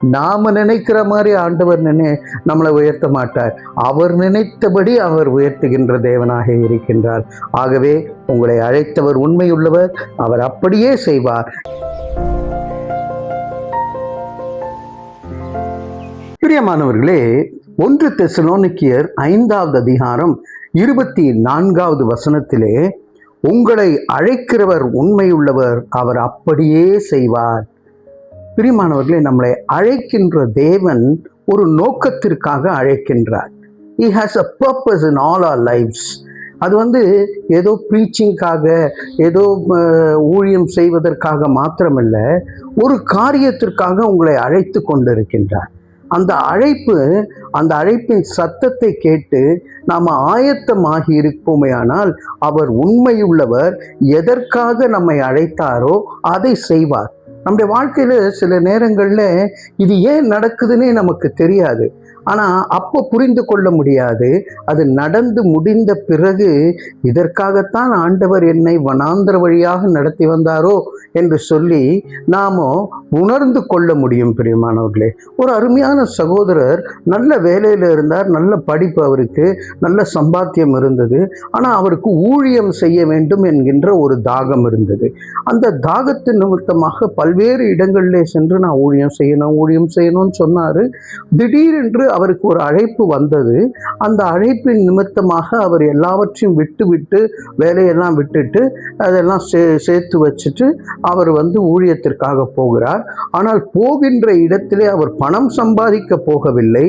நாம நினைக்கிற மாதிரி ஆண்டவர் நம்மளை உயர்த்த மாட்டார். அவர் நினைத்தபடி அவர் உயர்த்துகின்ற தேவனாக இருக்கின்றார். ஆகவே உங்களை அழைத்தவர் உண்மையுள்ளவர், அவர் அப்படியே செய்வார். பிரியமானவர்களே, 1 தெசலோனிக்கேயர் 5வது அதிகாரம் 24வது வசனத்திலே, உங்களை அழைக்கிறவர் உண்மையுள்ளவர், அவர் அப்படியே செய்வார். பிரியமானவர்களே, நம்மளை அழைக்கின்ற தேவன் ஒரு நோக்கத்திற்காக அழைக்கின்றார். He has a purpose in all our lives. அது ஏதோ ப்ரீச்சிங்காக, ஏதோ ஊழியம் செய்வதற்காக மாத்திரமல்ல, ஒரு காரியத்திற்காக உங்களை அழைத்து கொண்டிருக்கின்றார். அந்த அழைப்பின் சத்தத்தை கேட்டு நாம் ஆயத்தமாகி இருப்போமேயானால் அவர் உண்மையுள்ளவர். எதற்காக நம்மை அழைத்தாரோ அதை செய்வார். நம்முடைய வாழ்க்கையில் சில நேரங்களில் இது ஏன் நடக்குதுன்னே நமக்கு தெரியாது. ஆனால் அப்போ புரிந்து கொள்ள முடியாது. அது நடந்து முடிந்த பிறகு இதற்காகத்தான் ஆண்டவர் என்னை வனாந்தர வழியாக நடத்தி வந்தாரோ என்று சொல்லி நாம் உணர்ந்து கொள்ள முடியும். பிரியமானவர்களே, ஒரு அருமையான சகோதரர் நல்ல வேலையில் இருந்தார், நல்ல படிப்பு, அவருக்கு நல்ல சம்பாத்தியம் இருந்தது. ஆனால் அவருக்கு ஊழியம் செய்ய வேண்டும் என்கின்ற ஒரு தாகம் இருந்தது. அந்த தாகத்தின் நிமித்தமாக பல்வேறு இடங்களிலே சென்று நான் ஊழியம் செய்யணும்னு சொன்னார். திடீரென்று அவருக்கு ஒரு அழைப்பு வந்தது. அந்த அழைப்பின் நிமித்தமாக அவர் எல்லாவற்றையும் விட்டு வேலையெல்லாம் விட்டுட்டு அதெல்லாம் சேர்த்து வச்சுட்டு அவர் ஊழியத்திற்காக போகிறார். ஆனால் போகின்ற இடத்திலே அவர் பணம் சம்பாதிக்க போகவில்லை,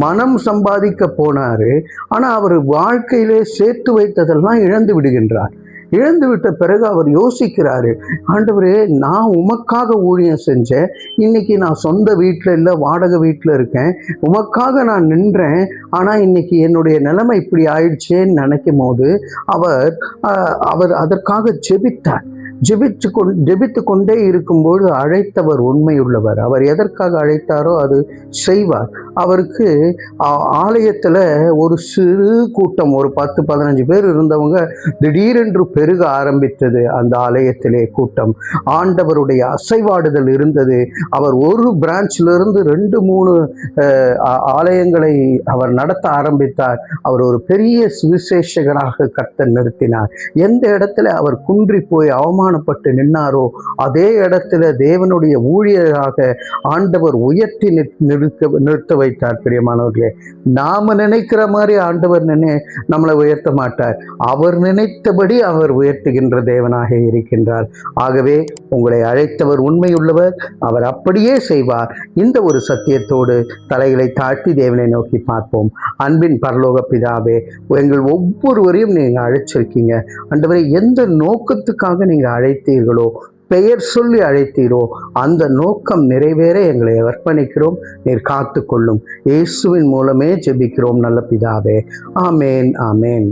மனம் சம்பாதிக்க போனார். ஆனால் அவர் வாழ்க்கையிலே சேர்த்து வைத்ததெல்லாம் இழந்து விடுகின்றார். இழந்து விட்ட பிறகு அவர் யோசிக்கிறாரு, ஆண்டவரே, நான் உமக்காக ஊழியம் செஞ்சேன், இன்னைக்கு நான் சொந்த வீட்டில் இல்லை, வாடகை வீட்டில் இருக்கேன், உமக்காக நான் நின்றேன், ஆனால் இன்னைக்கு என்னுடைய நிலைமை இப்படி ஆயிடுச்சேன்னு நினைக்கும் போது அவர் அதற்காக ஜெபித்தார். ஜெபித்து கொண்டே இருக்கும்போது அழைத்தவர் உண்மையுள்ளவர். அவர் எதற்காக அழைத்தாரோ அது செய்வார். அவருக்கு ஆலயத்தில் ஒரு சிறு கூட்டம், ஒரு 10-15 பேர் இருந்தவங்க திடீரென்று பெருக ஆரம்பித்தது. அந்த ஆலயத்திலே கூட்டம், ஆண்டவருடைய அசைவாடுதல் இருந்தது. அவர் ஒரு பிரான்ச்சிலிருந்து 2-3 ஆலயங்களை அவர் நடத்த ஆரம்பித்தார். அவர் ஒரு பெரிய சுவிசேஷகராக கர்த்தர் நிறுத்தினார். எந்த இடத்துல அவர் குன்றி போய் அவமானப்பட்டு நின்னாரோ அதே இடத்துல தேவனுடைய ஊழியராக ஆண்டவர் உயர்த்தி நிறுத்த வைத்தார். பிரியமானவர்களே, நாம நினைக்கிற மாதிரி ஆண்டவர் நம்மளை உயர்த்த மாட்டார். அவர் நினைத்தபடி அவர் உயர்த்துகின்ற தேவனாக இருக்கின்றார். ஆகவே உங்களை அழைத்தவர் உண்மையுள்ளவர், அவர் அப்படியே செய்வார். இந்த ஒரு சத்தியத்தோடு தலைகளை தாழ்த்தி தேவனை நோக்கி பார்ப்போம். அன்பின் பரலோக பிதாவே, எங்கள் ஒவ்வொருவரையும் நீங்கள் அழைச்சிருக்கீங்க. ஆண்டவரே, எந்த நோக்கத்துக்காக நீங்கள் அழைத்தீர்களோ, பெயர் சொல்லி அழைத்தீரோ, அந்த நோக்கம் நிறைவேற எங்களை அர்ப்பணிக்கிறோம். நீர் காத்து கொள்ளும். இயேசுவின் மூலமே ஜெபிக்கிறோம் நல்ல பிதாவே. ஆமேன், ஆமேன்.